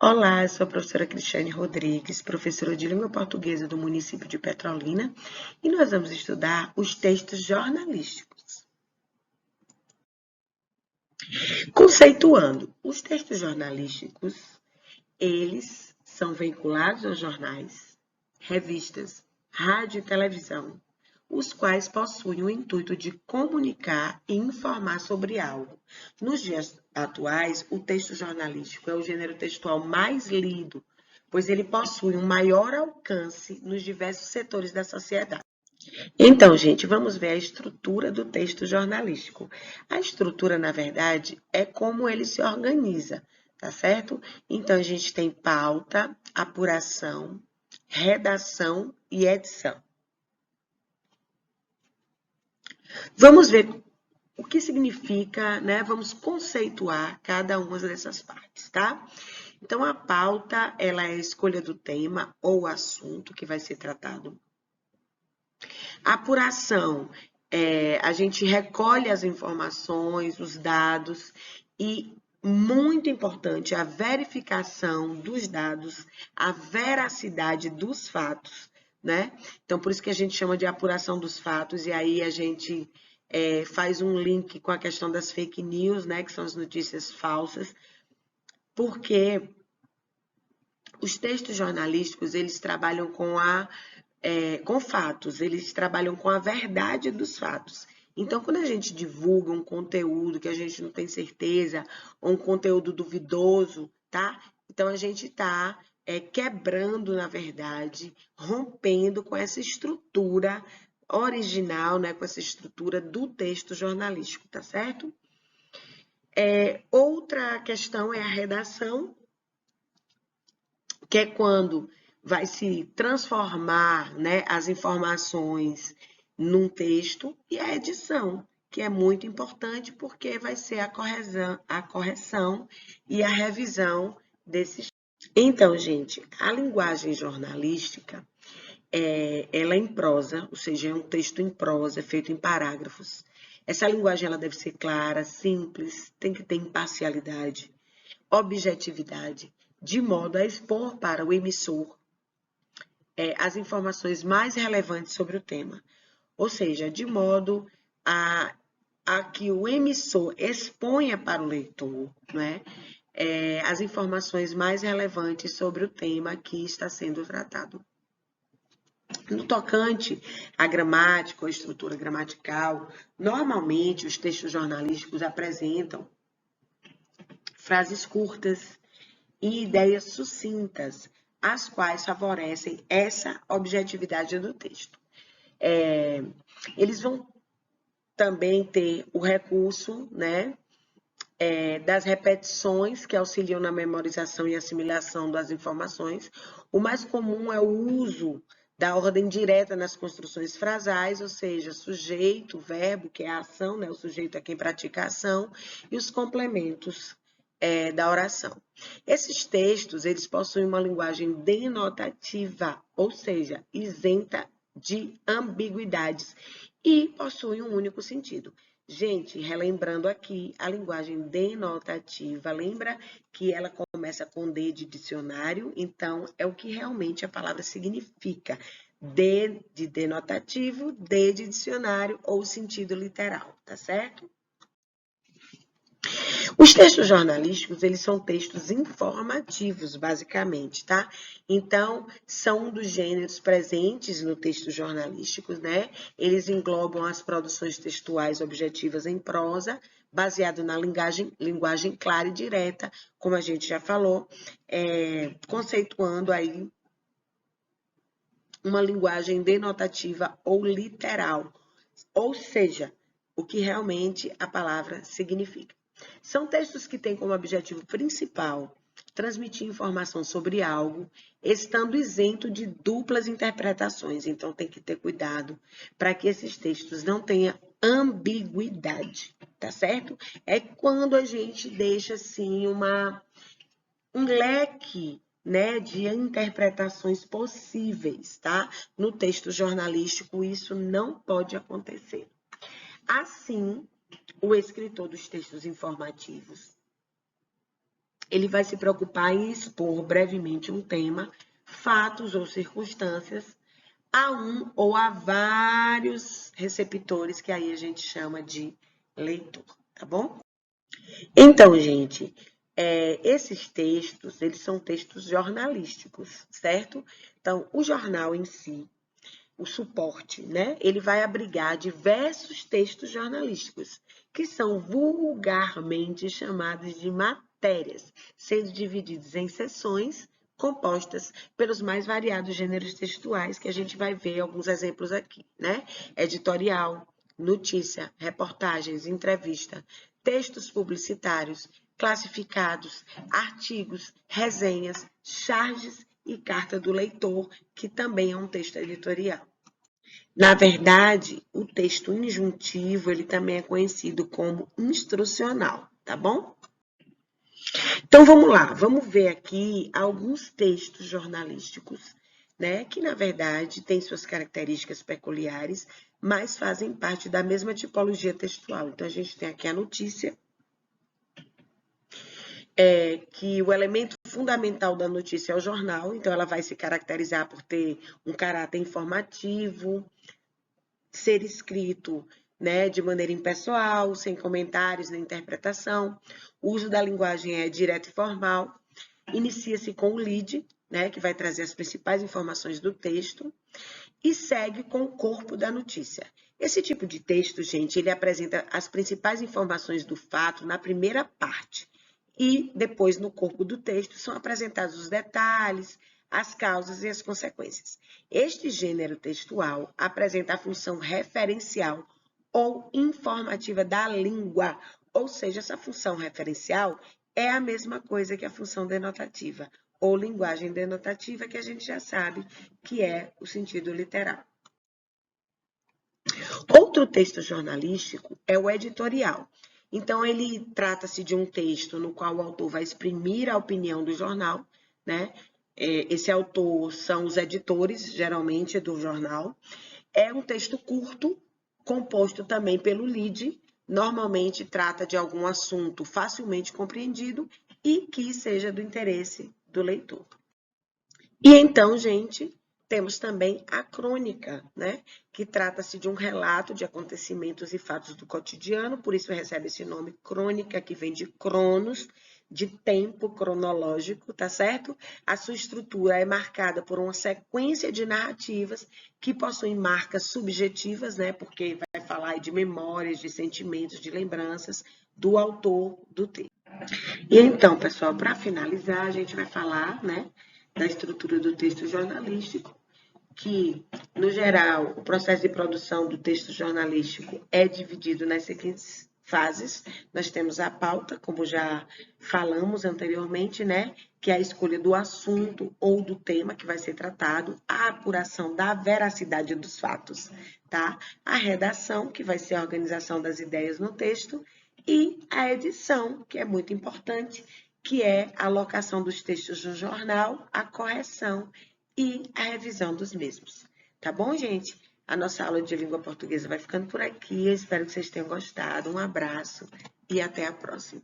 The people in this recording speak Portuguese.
Olá, eu sou a professora Cristiane Rodrigues, professora de língua portuguesa do município de Petrolina, e nós vamos estudar os textos jornalísticos. Conceituando, os textos jornalísticos, eles são veiculados aos jornais, revistas, rádio e televisão, os quais possuem o intuito de comunicar e informar sobre algo. Nos dias atuais, o texto jornalístico é o gênero textual mais lido, pois ele possui um maior alcance nos diversos setores da sociedade. Então, gente, vamos ver a estrutura do texto jornalístico. A estrutura, na verdade, é como ele se organiza, tá certo? Então, a gente tem pauta, apuração, redação e edição. Vamos ver o que significa, né? Vamos conceituar cada uma dessas partes, tá? Então, a pauta, ela é a escolha do tema ou assunto que vai ser tratado. A apuração, a gente recolhe as informações, os dados e, muito importante, a verificação dos dados, a veracidade dos fatos, né? Então, por isso que a gente chama de apuração dos fatos, e aí a gente faz um link com a questão das fake news, né? Que são as notícias falsas, porque os textos jornalísticos, eles trabalham com fatos, eles trabalham com a verdade dos fatos. Então, quando a gente divulga um conteúdo que a gente não tem certeza, ou um conteúdo duvidoso, tá? Então, a gente está quebrando, na verdade, rompendo com essa estrutura original, né? Com essa estrutura do texto jornalístico, tá certo? Outra questão é a redação, que é quando vai se transformar, né, as informações num texto, e a edição, que é muito importante porque vai ser a correção e a revisão desses. Então, gente, a linguagem jornalística, ela é em prosa, ou seja, é um texto em prosa, feito em parágrafos. Essa linguagem ela deve ser clara, simples, tem que ter imparcialidade, objetividade, de modo a expor para o emissor as informações mais relevantes sobre o tema. Ou seja, de modo a que o emissor exponha para o leitor, né, as informações mais relevantes sobre o tema que está sendo tratado. No tocante à gramática ou estrutura gramatical, normalmente os textos jornalísticos apresentam frases curtas e ideias sucintas, as quais favorecem essa objetividade do texto. Eles vão também ter o recurso, né, das repetições que auxiliam na memorização e assimilação das informações. O mais comum é o uso da ordem direta nas construções frasais, ou seja, sujeito, verbo, que é a ação, né? O sujeito é quem pratica a ação, e os complementos da oração. Esses textos, eles possuem uma linguagem denotativa, ou seja, isenta de ambiguidades, e possuem um único sentido. Gente, relembrando aqui a linguagem denotativa, lembra que ela começa com D de dicionário, então é o que realmente a palavra significa. D de denotativo, D de dicionário ou sentido literal, tá certo? Os textos jornalísticos, eles são textos informativos, basicamente, tá? Então, são um dos gêneros presentes no texto jornalístico, né? Eles englobam as produções textuais objetivas em prosa, baseado na linguagem clara e direta, como a gente já falou, conceituando aí uma linguagem denotativa ou literal, ou seja, o que realmente a palavra significa. São textos que têm como objetivo principal transmitir informação sobre algo, estando isento de duplas interpretações. Então, tem que ter cuidado para que esses textos não tenham ambiguidade, tá certo? É quando a gente deixa, assim, um leque, né, de interpretações possíveis, tá? No texto jornalístico, isso não pode acontecer. Assim, o escritor dos textos informativos, ele vai se preocupar em expor brevemente um tema, fatos ou circunstâncias, a um ou a vários receptores, que aí a gente chama de leitor, tá bom? Então, gente, esses textos, eles são textos jornalísticos, certo? Então, o jornal em si, o suporte, né? Ele vai abrigar diversos textos jornalísticos, que são vulgarmente chamados de matérias, sendo divididos em seções compostas pelos mais variados gêneros textuais, que a gente vai ver alguns exemplos aqui, né? Editorial, notícia, reportagens, entrevista, textos publicitários, classificados, artigos, resenhas, charges e carta do leitor, que também é um texto editorial. Na verdade, o texto injuntivo, ele também é conhecido como instrucional, tá bom? Então, vamos lá, vamos ver aqui alguns textos jornalísticos, né, que, na verdade, têm suas características peculiares, mas fazem parte da mesma tipologia textual. Então, a gente tem aqui a notícia, que o elemento fundamental da notícia é o jornal, então ela vai se caracterizar por ter um caráter informativo, ser escrito, né, de maneira impessoal, sem comentários nem interpretação. O uso da linguagem é direto e formal. Inicia-se com o lead, né, que vai trazer as principais informações do texto, e segue com o corpo da notícia. Esse tipo de texto, gente, ele apresenta as principais informações do fato na primeira parte. E depois, no corpo do texto, são apresentados os detalhes, as causas e as consequências. Este gênero textual apresenta a função referencial ou informativa da língua, ou seja, essa função referencial é a mesma coisa que a função denotativa, ou linguagem denotativa, que a gente já sabe que é o sentido literal. Outro texto jornalístico é o editorial. Então, ele trata-se de um texto no qual o autor vai exprimir a opinião do jornal, né? Esse autor são os editores, geralmente, do jornal. É um texto curto, composto também pelo lead, normalmente trata de algum assunto facilmente compreendido e que seja do interesse do leitor. E então, gente, temos também a crônica, né? Que trata-se de um relato de acontecimentos e fatos do cotidiano, por isso recebe esse nome crônica, que vem de cronos, de tempo cronológico, tá certo? A sua estrutura é marcada por uma sequência de narrativas que possuem marcas subjetivas, né? Porque vai falar de memórias, de sentimentos, de lembranças do autor do texto. E então, pessoal, para finalizar, a gente vai falar, né, da estrutura do texto jornalístico, que, no geral, o processo de produção do texto jornalístico é dividido nas seguintes fases. Nós temos a pauta, como já falamos anteriormente, né, que é a escolha do assunto ou do tema que vai ser tratado, a apuração da veracidade dos fatos, tá? A redação, que vai ser a organização das ideias no texto, e a edição, que é muito importante, que é a alocação dos textos no jornal, a correção e a revisão dos mesmos. Tá bom, gente? A nossa aula de língua portuguesa vai ficando por aqui. Eu espero que vocês tenham gostado. Um abraço e até a próxima.